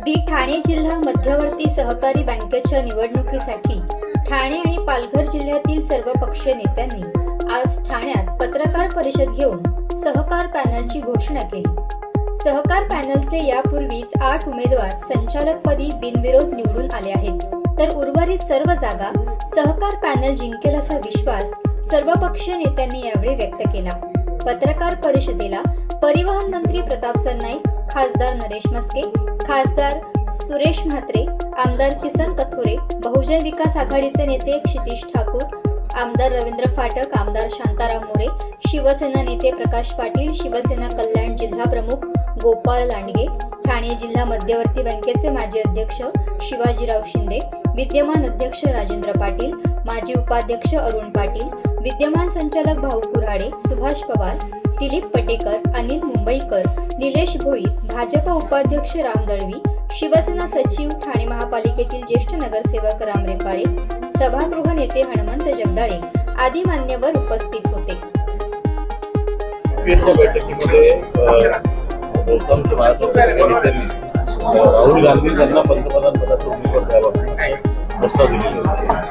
दी ठाणे जिल्हा मध्यवर्ती सहकारी बँकेच्या निवडणुकीसाठी ठाणे आणि पालघर जिल्ह्यातील सर्वपक्षीय नेत्यांनी आज ठाण्यात पत्रकार परिषद घेऊन सहकार पॅनलची घोषणा केली। सहकार पॅनलचे यापूर्वीच 8 उमेदवार संचालकपदी बिनविरोध निवडून आले आहेत, तर उर्वरित सर्व जागा सहकार पॅनल जिंकेल असा विश्वास सर्वपक्षीय नेत्यांनी यावेळी व्यक्त केला। पत्रकार परिषदेला परिवहन मंत्री प्रताप सरनाईक, खासदार नरेश मस्के, खासदार सुरेश म्हात्रे, आमदार किसन कथोरे, बहुजन विकास आघाडीचे नेते क्षितिज ठाकूर, आमदार रवींद्र फाटक, आमदार शांताराम मोरे, शिवसेना नेते प्रकाश पाटील, शिवसेना कल्याण जिल्हा प्रमुख गोपाळ लांडगे, ठाणे जिल्हा मध्यवर्ती बँकेचे माजी अध्यक्ष शिवाजीराव शिंदे, विद्यमान अध्यक्ष राजेंद्र पाटील, माजी उपाध्यक्ष अरुण पाटील, विद्यमान संचालक भाऊ कुऱ्हाडे, सुभाष पवार, दिलीप पटेकर, अनिल मुंबईकर, निलेश भोईर, भाजप उपाध्यक्ष राम दळवी, शिवसेना सचिव ठाणे महापालिकेतील ज्येष्ठ नगरसेवक राम रेपाळे, सभागृह नेते हनुमंत जगदाळे आदी मान्यवर उपस्थित होते। बैठकीमध्ये राहुल गांधी यांना पंतप्रधान पदाची उमेदवारी द्यावा प्रस्ताव दिलेला।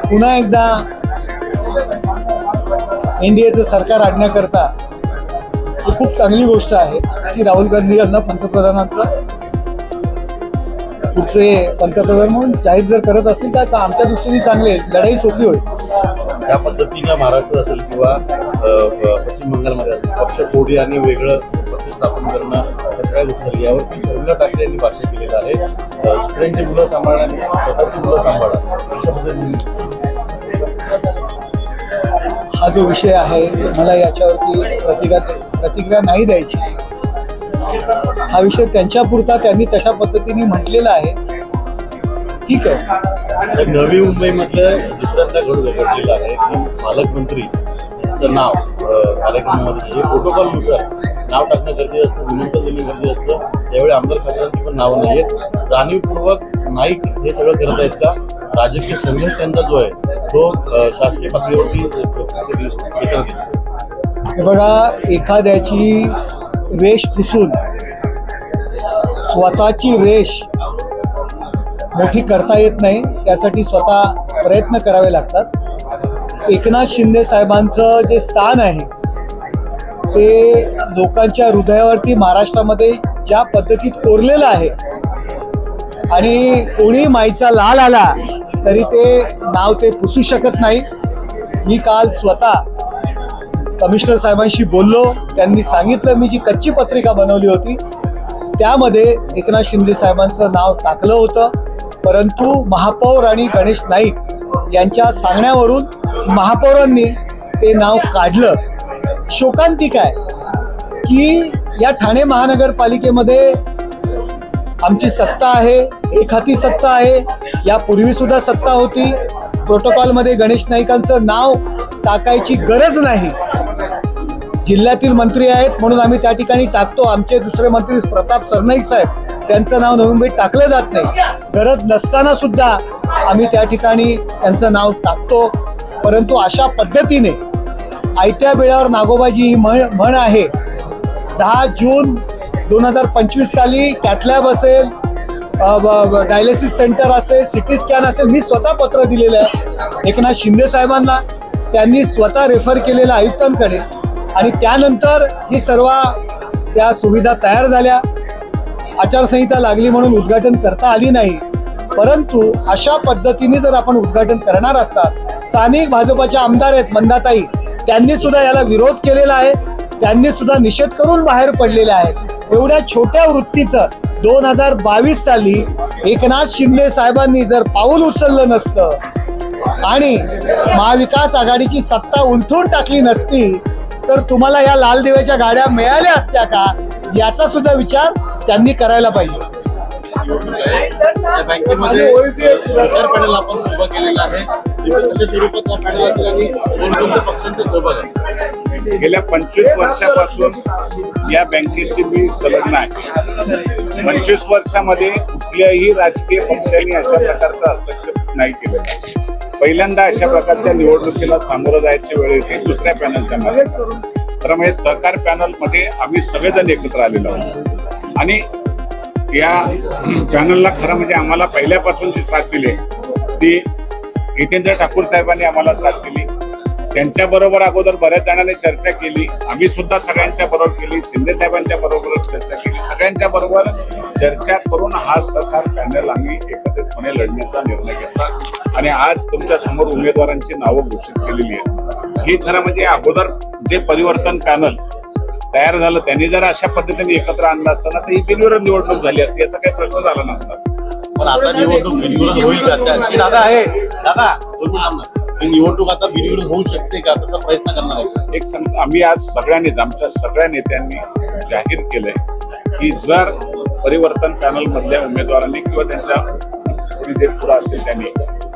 पुन्हा एकदा एनडीएचं सरकार आणण्याकरता ही खूप चांगली गोष्ट आहे की राहुल गांधी यांना पुढचे पंतप्रधान म्हणून जाहीर जर करत असतील तर आमच्या दृष्टीने चांगले, लढाई सोपी होईल। त्या पद्धतीने महाराष्ट्र असेल किंवा पश्चिम बंगालमध्ये पक्ष फोडी आणि वेगळं पक्ष स्थापन करणं सगळ्या गोष्टी यावरती उद्धव ठाकरे यांनी भाष्य केलेलं आहे। दुसऱ्यांची मुलं सांभाळा आणि स्वतःची मुलं सांभाळा अशा पद्धतीने हा जो विषय आहे मला याच्यावरती प्रतिक्रिया नाही द्यायची। हा विषय त्यांच्यापुरता त्यांनी तशा पद्धतीने म्हटलेला आहे, ठीक आहे। नवी मुंबईमधलं दुसऱ्यांदा घडलेलं आहे की पालकमंत्रीचं नाव कार्यक्रमामध्ये हे प्रोटोकॉलनुसार नाव टाकणं गरजेचं असतं, निमंत्रण देणं गरजेचं असतं। त्यावेळी आमदार खासदारांची पण नावं नाही आहेत, जाणीवपूर्वक नाईक हे सगळं करत आहेत का? राजकीय संघर्ष त्यांचा जो आहे तो शासकीय पातळीवरती हे बघा, एखाद्याची रेष पुसून स्वतःची रेष मोठी करता येत नाही, त्यासाठी स्वतः प्रयत्न करावे लागतात। एकनाथ शिंदे साहेबांचं जे स्थान आहे ते लोकांच्या हृदयावरती महाराष्ट्रामध्ये ज्या पद्धतीत कोरलेलं आहे आणि कोणी माईचा लाल आला तरी ते नाव ते पुसू शकत नाही। मी काल स्वतः कमिशनर साहेबांशी बोललो, त्यांनी सांगितलं मी जी कच्ची पत्रिका बनवली होती त्यामध्ये एकनाथ शिंदे साहेबांचं नाव टाकलं होतं, परंतु महापौर आणि गणेश नाईक यांच्या सांगण्यावरून महापौरांनी ते नाव काढलं। शोकांतिक आहे की या ठाणे महानगरपालिकेमध्ये आमची सत्ता आहे, एक हाती सत्ता आहे, यापूर्वी सुद्धा सत्ता होती। प्रोटोकॉलमध्ये गणेश नाईकांचं नाव टाकायची गरज नाही, जिल्ह्यातील मंत्री आहेत म्हणून आम्ही त्या ठिकाणी टाकतो। आमचे दुसरे मंत्री प्रताप सरनाईक साहेब, त्यांचं नाव नवी मुंबईत टाकलं जात नाही, गरज नसताना सुद्धा आम्ही त्या ठिकाणी त्यांचं नाव टाकतो। परंतु अशा पद्धतीने आयत्या बेळावर नागोबाजी ही म्हण आहे। 10 जून 2025 साली कॅथलॅब असेल, डायलिसिस सेंटर असेल, सिटी स्कॅन असेल, मी स्वतः पत्र दिलेलं आहे एकनाथ शिंदे साहेबांना, त्यांनी स्वतः रेफर केलेलं आयुक्तांकडे आणि त्यानंतर ही सर्व त्या सुविधा तयार झाल्या। आचारसंहिता लागली म्हणून उद्घाटन करता आली नाही, परंतु अशा पद्धतीने जर आपण उद्घाटन करणार असतात, स्थानिक भाजपच्या आमदार आहेत मंदाताई, त्यांनी सुद्धा याला विरोध केलेला आहे, त्यांनी सुद्धा निषेध करून बाहेर पडलेले आहेत। एवढ्या छोट्या वृत्तीचं 2022 साली एकनाथ शिंदे साहेबांनी जर पाऊल उचललं नसतं आणि महाविकास आघाडीची सत्ता उलथून टाकली नसती तर तुम्हाला या लाल दिव्याच्या गाड्या मिळाल्या असत्या का, याचा सुद्धा विचार त्यांनी करायला पाहिजे। बँकेमध्ये सरकार पॅनल आपण उभा केलेला आहे, स्वरूपाचा पॅनल असेल आणि कोणकोणत्या पक्षांचा सहभाग आहे। गेल्या 25 वर्षापासून या बँकेशी मी संलग्न आहे। 25 वर्षामध्ये कुठल्याही राजकीय पक्षांनी अशा प्रकारचा हस्तक्षेप नाही केलेला। पहिल्यांदा अशा प्रकारच्या निवडणुकीला सामोरं जायची वेळ येते दुसऱ्या पॅनलच्या माध्यमातून। तर हे सहकार पॅनल मध्ये आम्ही सगळेजण एकत्र आलेलो आहोत आणि या पॅनलला खरं म्हणजे आम्हाला पहिल्यापासून जी साथ दिली ती जितेंद्र ठाकूर साहेबांनी आम्हाला साथ दिली. त्यांच्या बरोबर अगोदर बऱ्याच जणांनी चर्चा केली, आम्ही सुद्धा सगळ्यांच्या बरोबर केली, शिंदे साहेबांच्या बरोबर चर्चा केली. सगळ्यांच्या बरोबर चर्चा करून हा सहकार पॅनल आम्ही एकत्रितपणे लढण्याचा निर्णय घेतला आणि आज तुमच्या समोर उमेदवारांची नावं घोषित केलेली आहेत. ही खरं म्हणजे अगोदर जे परिवर्तन पॅनल तयार झालं त्यांनी जर अशा पद्धतीने एकत्र आणलं असताना तर ही बिनविरोध निवडणूक झाली असती, याचा काही प्रश्न झाला नसता. पण आता निवडणूक बिनविरोध होईल का? दादा आहे दादा दोन मिनिटांना. ही निवडणूक आता बिनविरोध होऊ शकते का? त्याचा प्रयत्न करणार आहे. एक आम्ही आज सगळ्यांनीच आमच्या सगळ्या नेत्यांनी जाहीर केलंय की जर परिवर्तन पॅनल मधल्या उमेदवारांनी किंवा त्यांच्या जे पुढे असतील त्यांनी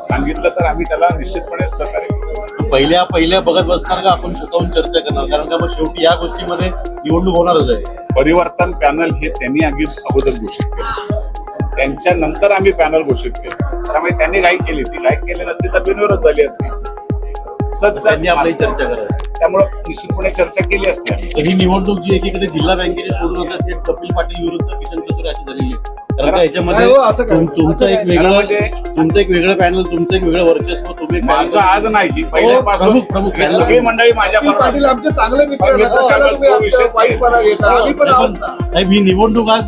सांगितलं तर आम्ही त्याला निश्चितपणे सहकार्य करू. पहिल्या बघत बसणार का आपण स्वतःहून चर्चा करणार? कारण का मग शेवटी या गोष्टीमध्ये निवडणूक होणारच आहे. परिवर्तन पॅनल हे त्यांनी अगोदर घोषित केलं, त्यांच्या नंतर आम्ही पॅनल घोषित केलं. त्यामुळे त्यांनी घाई केली, ती घाई केली नसती तर बिनविरोध झाली असती. त्यांनी आपली चर्चा करायची, त्यामुळे निश्चितपणे चर्चा केली असते. तर ही निवडणूक जी एकीकडे जिल्हा बँकेने सोडून होता ते कपिल पाटील विरुद्ध किशन कथोरे अशी झालेली आहे. कारण का याच्यामध्ये तुमचं एक वेगळं पॅनल, तुमचं एक वेगळं वर्चस्व, तुम्ही माझं आज नाही पहिल्यापासून प्रमुख ही सगळी मंडळी माझ्या पाटील आमचे चांगले मित्र आहेत. कशाला तुम्ही आमच्या वाईटपणा घेता? आम्ही पण आहोत ना. ही निवडणूक आज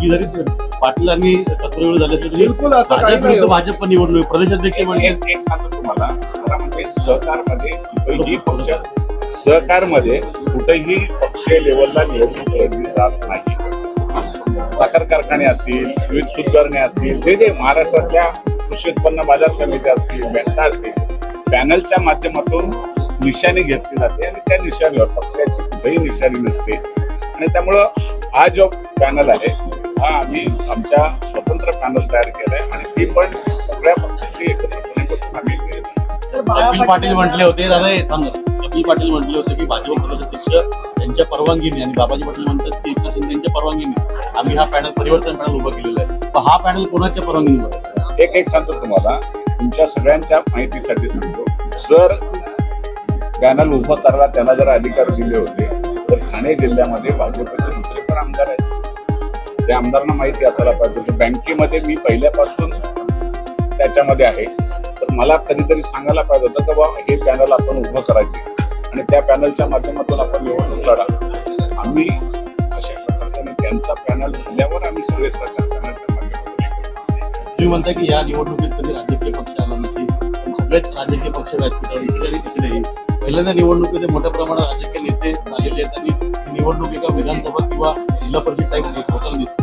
ही जरी पाटीलांनी कथोरे झाले तरी बिलकुल असं काही भाजप नाही. विरुद्ध भाजप निवडणूक प्रदेशाध्यक्ष म्हणजे एक सांगतो तुम्हाला, खरं म्हणजे सहकारमध्ये कुठेही पक्ष सहकारमध्ये कुठेही पक्षीय लेवलला निवडणूक लढली जात नाही. साखर कारखाने असतील, विविध सुधारणे असतील, जे महाराष्ट्रातल्या कृषी उत्पन्न बाजार समित्या असतील, बँका असतील, पॅनलच्या माध्यमातून निशाणी घेतली जाते आणि त्या निशाणीवर पक्षाची कुठेही निशाणी नसते. आणि त्यामुळं हा जो पॅनल आहे हा आम्ही आमच्या स्वतंत्र पॅनल तयार केलाय आणि ती पण सगळ्या पक्षाची एकत्रितपणे बसून आम्ही केली. कपिल पाटील म्हटले होते दादा कपिल पाटील म्हटले होते की भाजप प्रदेशाध्यक्ष यांच्या परवानगीने आणि बाबाजी पाटील म्हणतात की एकनाथ शिंदे यांच्या परवानगीने आम्ही हा पॅनल परिवर्तन पॅनल उभं केलेला आहे. तर हा पॅनल कोणाच्या परवानगीने? एक सांगतो तुम्हाला, तुमच्या सगळ्यांच्या माहितीसाठी सांगतो, जर पॅनल उभं करायला त्याला जर अधिकार दिले होते तर ठाणे जिल्ह्यामध्ये भाजपचे दुसरे पण आमदार आहेत. त्या आमदारांना माहिती असायला पाहिजे. बँकेमध्ये मी पहिल्यापासून त्याच्यामध्ये आहे, तर मला कधीतरी सांगायला पाहिजे होतं की बाबा हे पॅनल आपण उभं करायचे आणि त्या पॅनलच्या माध्यमातून आपण निवडणूक लढा. आम्ही अशा प्रकारचा त्यांचा पॅनल झाल्यावर आम्ही सगळे सहकार पॅनलच्या माध्यमातून. तुम्ही म्हणता की या निवडणुकीत कधी राजकीय पक्ष आला नाही, सगळेच राजकीय पक्ष व्यासपीठावर तिकडे पहिल्यांदा निवडणुकीमध्ये मोठ्या प्रमाणात राजकीय नेते आलेले आहेत आणि निवडणूक एका विधानसभा किंवा जिल्हा परिषद टाईप होताना दिसते.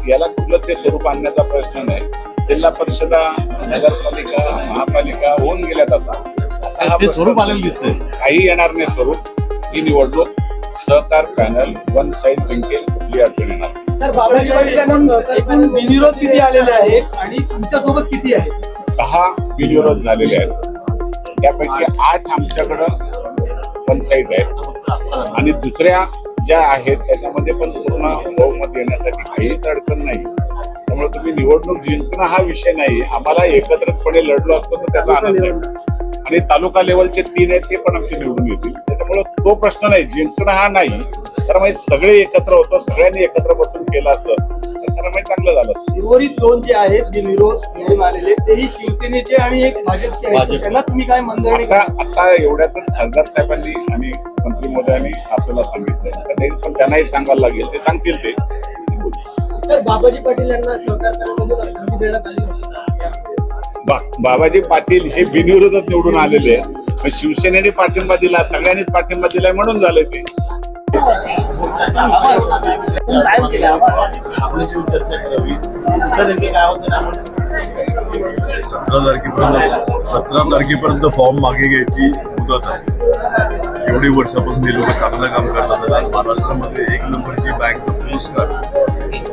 याला कुठलं ते स्वरूप आणण्याचा प्रश्न नाही. जिल्हा परिषदा, नगरपालिका, महापालिका होऊन गेल्यात. आता ते स्वरूप आलेलं दिसतंय. काही येणार नाही स्वरूप. ही निवडणूक सहकार पॅनल वन साईड जिंकेल, कुठली अडचण येणार नाही. सर, बाबाजी पाटील एकूण बिनविरोध किती आलेले आहेत आणि तुमच्यासोबत किती आहेत? 10 बिनविरोध झालेले आहेत. त्यापैकी 8 आमच्याकडं वन साईड आहेत आणि दुसऱ्या ज्या आहेत त्याच्यामध्ये पण पूर्ण बहुमत येण्यासाठी काहीच अडचण नाही. त्यामुळे तुम्ही निवडणूक जिंकणं हा विषय नाही. आम्हाला एकत्रितपणे लढलो असतो तर त्याचा आनंद आहे. आणि तालुका लेवलचे 3 आहेत ते पण आमचे निवडून येतील. त्याच्यामुळे तो प्रश्न नाही, जिंकणं हा नाही. तर मग सगळे एकत्र होतो, सगळ्यांनी एकत्र बसून केलं असतं तर खरं म्हणजे चांगलं झालं असतं. उर्वरित 2 जे आहेत बिनविरोध निवडून आलेले तेही शिवसेनेचे आणि एक भाजपचे आहेत. त्यांना तुम्ही काय मंजूरी? आता एवढ्यातच खासदार साहेबांनी आणि मंत्री महोदयांनी आपल्याला सांगितलं तर ते पण त्यांनाही सांगायला लागेल, ते सांगतील ते. सर, बाबाजी पाटील यांना सहकार पॅनलमधून संधी देण्यात आली होती. बाबाजी पाटील हे बिनविरोधच निवडून आलेले आहेत. शिवसेनेने पाठिंबा दिला, सगळ्यांनीच पाठिंबा दिलाय म्हणून झालं ते. आपल्याशी चर्चा करावी. काय होतं 17 तारखेपर्यंत फॉर्म मागे घ्यायची मुदत आहे. एवढी वर्षापासून हे लोक चांगलं काम करतात. आज महाराष्ट्रामध्ये 1 नंबरची बँकचा पुरस्कार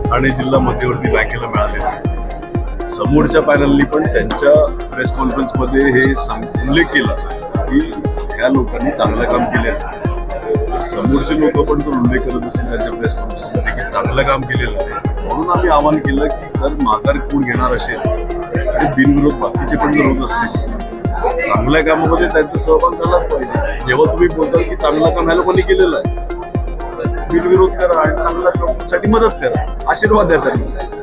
ठाणे जिल्हा मध्यवर्ती बँकेला मिळालेला. समोरच्या पॅनलनी पण त्यांच्या प्रेस कॉन्फरन्समध्ये हे उल्लेख केला की ह्या लोकांनी चांगलं काम केलेलं. समोरचे लोक पण जर उल्लेख करत असतील त्यांच्या प्रेस कॉन्फरन्समध्ये की चांगलं काम केलेलं आहे, म्हणून आम्ही आवाहन केलं की जर माघार कोण घेणार असेल आणि बिनविरोध बाकीचे पण जर होत असतील, चांगल्या कामामध्ये त्यांचा सहभाग झालाच पाहिजे. जेव्हा तुम्ही बोलताल की चांगलं काम ह्या लोकांनी केलेलं आहे, बिनविरोध करा आणि चांगल्या कामासाठी मदत करा, आशीर्वाद द्या त्यांना.